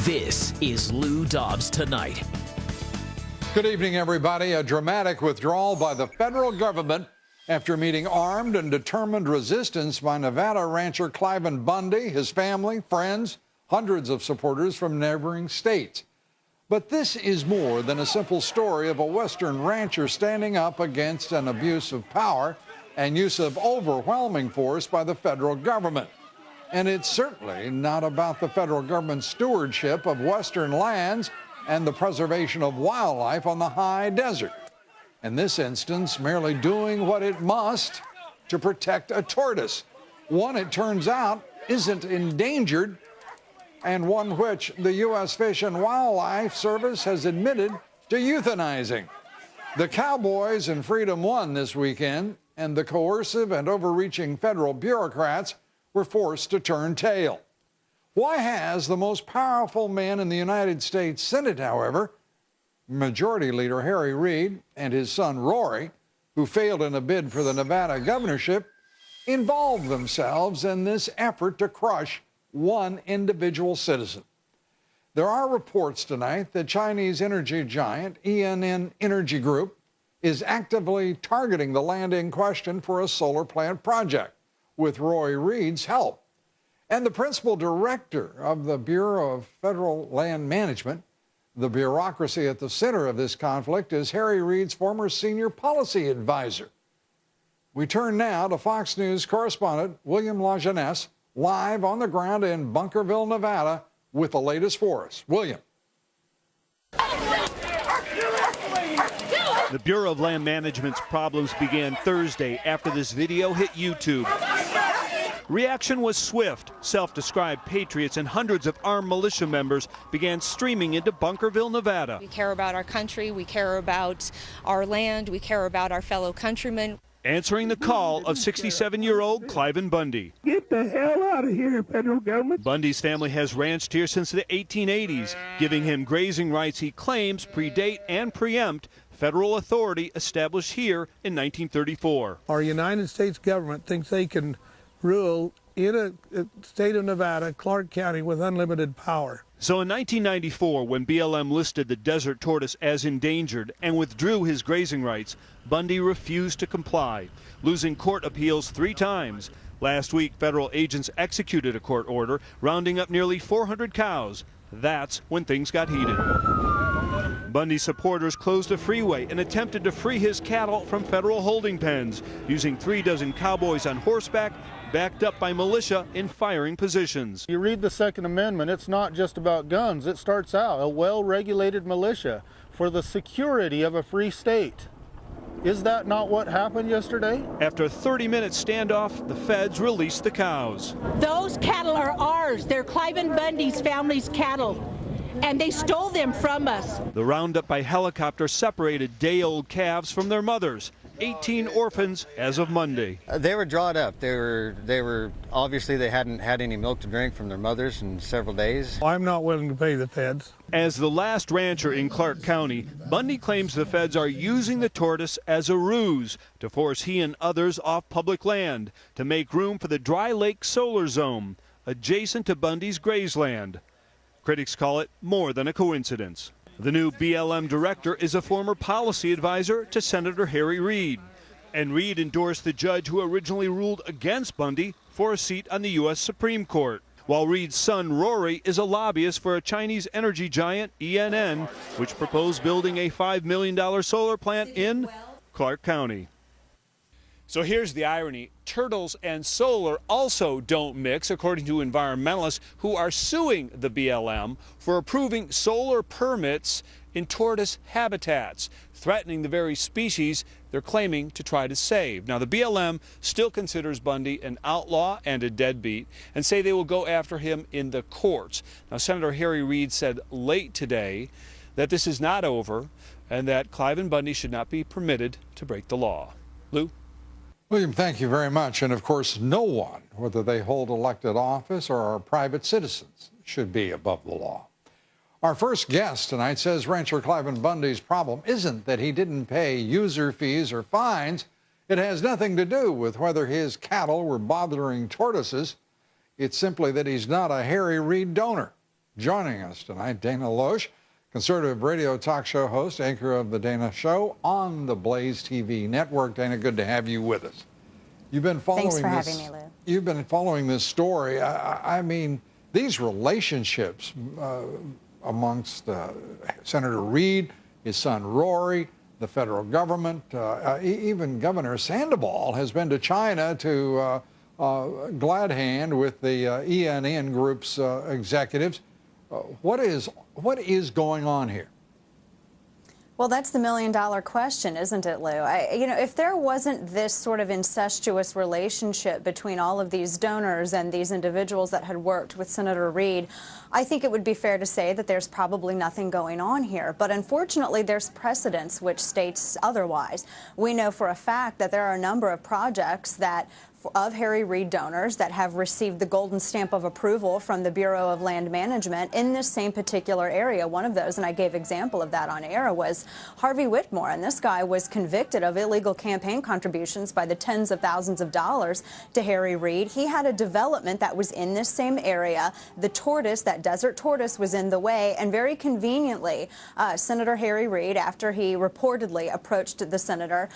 This is Lou Dobbs Tonight. Good evening, everybody. A dramatic withdrawal by the federal government after meeting armed and determined resistance by Nevada rancher Cliven Bundy, his family, friends, hundreds of supporters from neighboring states. But this is more than a simple story of a Western rancher standing up against an abuse of power and use of overwhelming force by the federal government. And it's certainly not about the federal government's stewardship of Western lands and the preservation of wildlife on the high desert. In this instance, merely doing what it must to protect a tortoise, one it turns out isn't endangered, and one which the U.S. Fish and Wildlife Service has admitted to euthanizing. The cowboys in Freedom won this weekend, and the coercive and overreaching federal bureaucrats were forced to turn tail. Why has the most powerful man in the United States Senate, however, Majority Leader Harry Reid and his son Rory, who failed in a bid for the Nevada governorship, involved themselves in this effort to crush one individual citizen? There are reports tonight that Chinese energy giant ENN Energy Group is actively targeting the land in question for a solar plant project, with Roy Reid's help. And the principal director of the Bureau of Federal Land Management, the bureaucracy at the center of this conflict, is Harry Reid's former senior policy advisor. We turn now to Fox News correspondent William LaJeunesse, live on the ground in Bunkerville, Nevada, with the latest for us. William. The Bureau of Land Management's problems began Thursday after this video hit YouTube. Reaction was swift. Self-described patriots and hundreds of armed militia members began streaming into Bunkerville, Nevada. We care about our country, we care about our land, we care about our fellow countrymen. Answering the call of 67-year-old Cliven Bundy. Get the hell out of here, federal government. Bundy's family has ranched here since the 1880s, giving him grazing rights he claims predate and preempt federal authority established here in 1934. Our United States government thinks they can rule in a state of Nevada, Clark County, with unlimited power. So in 1994, when BLM listed the desert tortoise as endangered and withdrew his grazing rights, Bundy refused to comply, losing court appeals 3 times. Last week, federal agents executed a court order, rounding up nearly 400 cows. That's when things got heated. Bundy supporters closed a freeway and attempted to free his cattle from federal holding pens, using 36 cowboys on horseback, backed up by militia in firing positions. You read the Second Amendment, it's not just about guns. It starts out a well-regulated militia for the security of a free state. Is that not what happened yesterday? After a 30-minute standoff, the feds released the cows. Those cattle are ours. They're Cliven Bundy's family's cattle, and they stole them from us. The roundup by helicopter separated day-old calves from their mothers. 18 orphans as of Monday. They were drawn up. They were obviously they hadn't had any milk to drink from their mothers in several days. I'm not willing to pay the feds. As the last rancher in Clark County, Bundy claims the feds are using the tortoise as a ruse to force he and others off public land to make room for the Dry Lake Solar Zone, adjacent to Bundy's grazeland. Critics call it more than a coincidence. The new BLM director is a former policy advisor to Senator Harry Reid. And Reid endorsed the judge who originally ruled against Bundy for a seat on the U.S. Supreme Court, while Reid's son Rory is a lobbyist for a Chinese energy giant, ENN, which proposed building a $5 million solar plant in Clark County. So here's the irony. Turtles and solar also don't mix, according to environmentalists who are suing the BLM for approving solar permits in tortoise habitats, threatening the very species they're claiming to try to save. Now, the BLM still considers Bundy an outlaw and a deadbeat and say they will go after him in the courts. Now, Senator Harry Reid said late today that this is not over and that Cliven Bundy should not be permitted to break the law. Lou? William, thank you very much. And of course, no one, whether they hold elected office or are private citizens, should be above the law. Our first guest tonight says rancher Cliven Bundy's problem isn't that he didn't pay user fees or fines. It has nothing to do with whether his cattle were bothering tortoises. It's simply that he's not a Harry Reid donor. Joining us tonight, Dana Loesch, conservative radio talk show host, anchor of The Dana Show on the Blaze TV network. Dana, good to have you with us. You've been following Thanks for having me, Lou. You've been following this story. I mean, these relationships amongst Senator Reid, his son Rory, the federal government, even Governor Sandoval has been to China to glad hand with the ENN Group's executives. What is going on here? Well, that's the million-dollar question, isn't it, Lou? If there wasn't this sort of incestuous relationship between all of these donors and these individuals that had worked with Senator Reid, I think it would be fair to say that there's probably nothing going on here. But unfortunately, there's precedence which states otherwise. We know for a fact that there are a number of projects of Harry Reid donors that have received the golden stamp of approval from the Bureau of Land Management in this same particular area. One of those, and I gave example of that on air, was Harvey Whitmore, and this guy was convicted of illegal campaign contributions by the tens of thousands of dollars to Harry Reid. He had a development that was in this same area. The tortoise, that desert tortoise, was in the way, and very conveniently, Senator Harry Reid, after he reportedly approached the senator,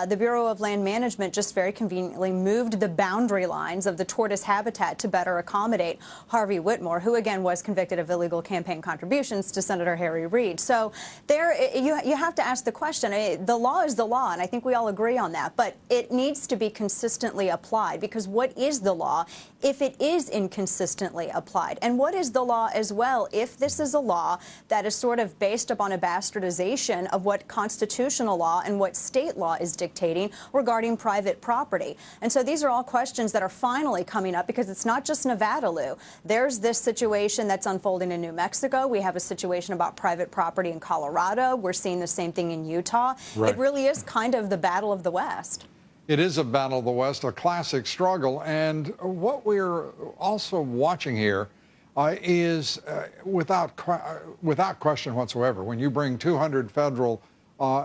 the Bureau of Land Management just very conveniently moved the boundary lines of the tortoise habitat to better accommodate Harvey Whitmore, who again was convicted of illegal campaign contributions to Senator Harry Reid. So there, you have to ask the question. The law is the law, and I think we all agree on that, but it needs to be consistently applied, because what is the law if it is inconsistently applied? And what is the law as well if this is a law that is sort of based upon a bastardization of what constitutional law and what state law is dictating regarding private property? And so these are all questions that are finally coming up, because it's not just Nevada, Lou. There's this situation that's unfolding in New Mexico. We have a situation about private property in Colorado. We're seeing the same thing in Utah. Right. It really is kind of the battle of the West. It is a battle of the West, a classic struggle. And what we're also watching here is, without question whatsoever, when you bring 200 federal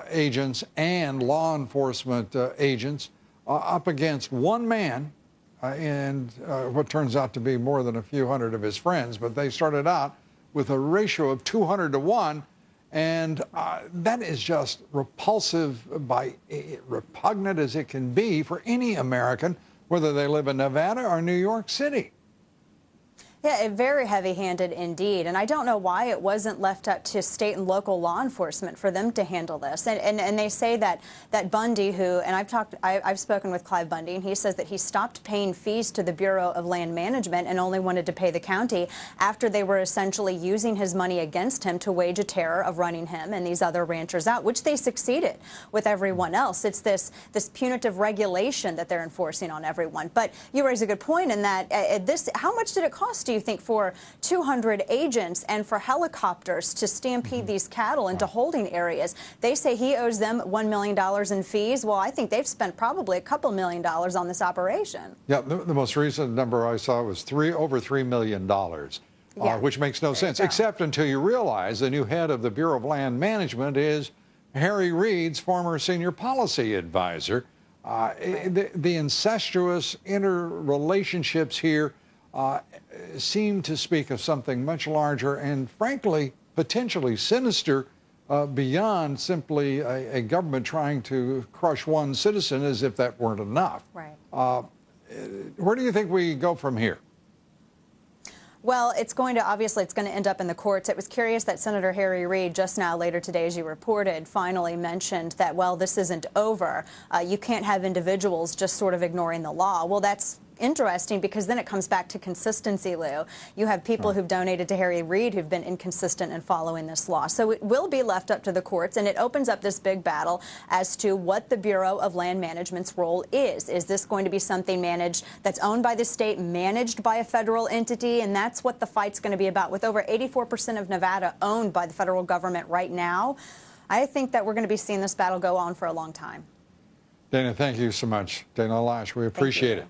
agents and law enforcement agents up against one man and what turns out to be more than a few hundred of his friends, but they started out with a ratio of 200 to 1, and that is just repulsive, repugnant as it can be for any American, whether they live in Nevada or New York City. Yeah, very heavy-handed indeed, and I don't know why it wasn't left up to state and local law enforcement for them to handle this. And they say that Bundy, who, and I've spoken with Clive Bundy, and he says that he stopped paying fees to the Bureau of Land Management and only wanted to pay the county after they were essentially using his money against him to wage a terror of running him and these other ranchers out, which they succeeded with everyone else. It's this punitive regulation that they're enforcing on everyone. But you raise a good point in that how much did it cost, do you think, for 200 agents and for helicopters to stampede these cattle into holding areas? They say he owes them $1 million in fees. Well, I think they've spent probably a couple $1 million on this operation. Yeah, the most recent number I saw was over $3 million, which makes no sense, except until you realize the new head of the Bureau of Land Management is Harry Reid's former senior policy advisor. The incestuous interrelationships here seem to speak of something much larger and, frankly, potentially sinister beyond simply a government trying to crush one citizen, as if that weren't enough. Right. Where do you think we go from here? Well, obviously it's going to end up in the courts. It was curious that Senator Harry Reid just now, later today, as you reported, finally mentioned that, well, this isn't over. You can't have individuals just sort of ignoring the law. Well, that's interesting, because then it comes back to consistency, Lou. You have people who've donated to Harry Reid who've been inconsistent in following this law. So it will be left up to the courts, and it opens up this big battle as to what the Bureau of Land Management's role is. Is this going to be something managed that's owned by the state, managed by a federal entity? And that's what the fight's going to be about. With over 84% of Nevada owned by the federal government right now, I think that we're going to be seeing this battle go on for a long time. Dana, thank you so much. Dana Loesch, we appreciate it.